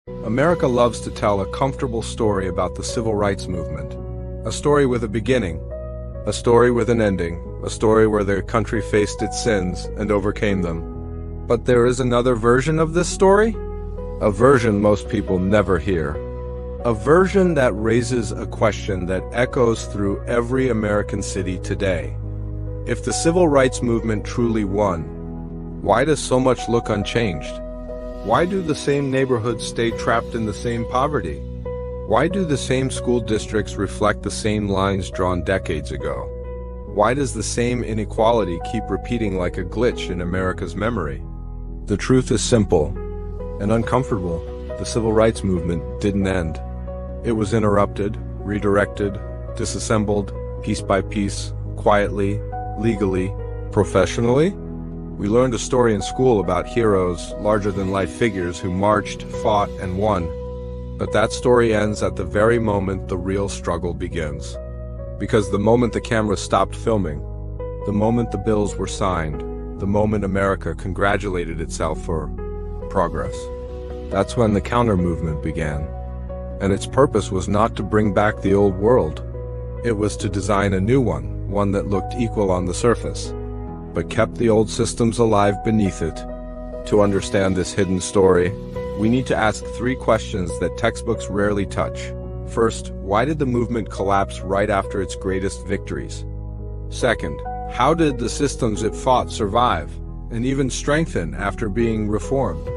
America loves to tell a comfortable story about the civil rights movement. A story with a beginning, a story with an ending, a story where the country faced its sins and overcame them. But there is another version of this story? A version most people never hear. A version that raises a question that echoes through every American city today. If the civil rights movement truly won, why does so much look unchanged? Why do the same neighborhoods stay trapped in the same poverty? Why do the same school districts reflect the same lines drawn decades ago? Why does the same inequality keep repeating like a glitch in America's memory? The truth is simple and uncomfortable. The civil rights movement didn't end. It was interrupted, redirected, disassembled, piece by piece, quietly, legally, professionally. We learned a story in school about heroes, larger-than-life figures who marched, fought, and won. But that story ends at the very moment the real struggle begins. Because the moment the camera stopped filming, the moment the bills were signed, the moment America congratulated itself for progress, that's when the counter-movement began. And its purpose was not to bring back the old world. It was to design a new one that looked equal on the surface, but kept the old systems alive beneath it. To understand this hidden story, we need to ask three questions that textbooks rarely touch. First, why did the movement collapse right after its greatest victories? Second, how did the systems it fought survive, and even strengthen after being reformed?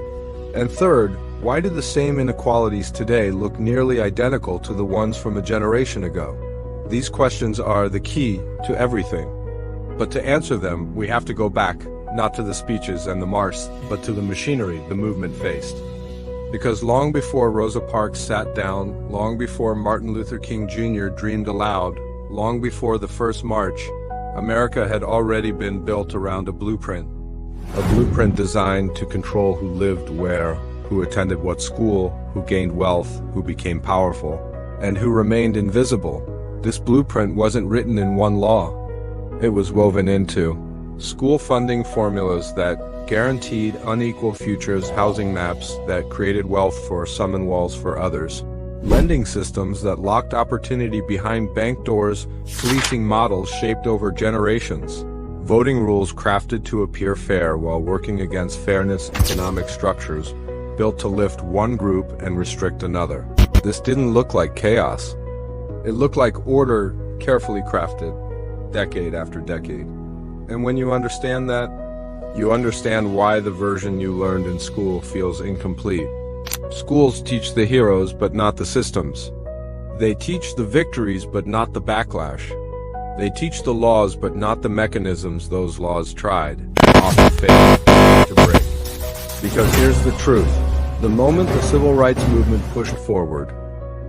And third, why do the same inequalities today look nearly identical to the ones from a generation ago? These questions are the key to everything. But to answer them, we have to go back, not to the speeches and the march, but to the machinery the movement faced. Because long before Rosa Parks sat down, long before Martin Luther King Jr. dreamed aloud, long before the first march, America had already been built around a blueprint. A blueprint designed to control who lived where, who attended what school, who gained wealth, who became powerful, and who remained invisible. This blueprint wasn't written in one law. It was woven into school funding formulas that guaranteed unequal futures, housing maps that created wealth for some and walls for others, lending systems that locked opportunity behind bank doors, policing models shaped over generations, voting rules crafted to appear fair while working against fairness, economic structures built to lift one group and restrict another. This didn't look like chaos. It looked like order carefully crafted, decade after decade. And when you understand that, you understand why the version you learned in school feels incomplete. Schools teach the heroes but not the systems. They teach the victories but not the backlash. They teach the laws but not the mechanisms those laws tried, often failed, to break. Because here's the truth. The moment the civil rights movement pushed forward,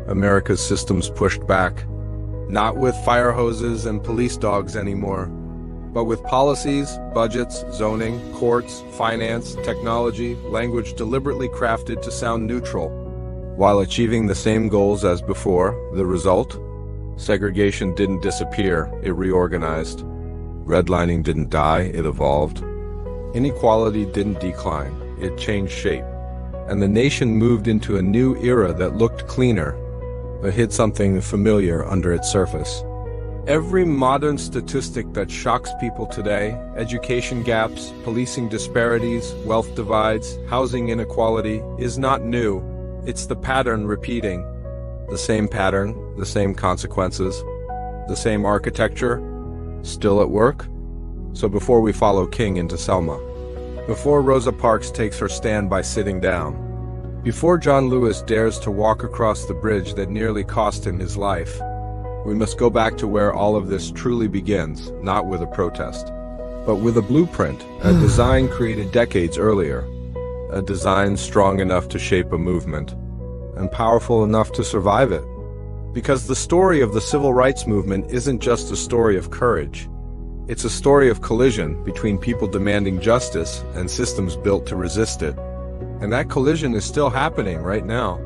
America's systems pushed back. Not with fire hoses and police dogs anymore, but with policies, budgets, zoning, courts, finance, technology, language deliberately crafted to sound neutral, while achieving the same goals as before. The result? Segregation didn't disappear, it reorganized. Redlining didn't die, it evolved. Inequality didn't decline, it changed shape. And the nation moved into a new era that looked cleaner, but hid something familiar under its surface. Every modern statistic that shocks people today, education gaps, policing disparities, wealth divides, housing inequality, is not new. It's the pattern repeating. The same pattern, the same consequences, the same architecture, still at work? So before we follow King into Selma, before Rosa Parks takes her stand by sitting down, before John Lewis dares to walk across the bridge that nearly cost him his life, we must go back to where all of this truly begins, not with a protest, but with a blueprint, a design created decades earlier, a design strong enough to shape a movement, and powerful enough to survive it. Because the story of the civil rights movement isn't just a story of courage, it's a story of collision between people demanding justice and systems built to resist it. And that collision is still happening right now.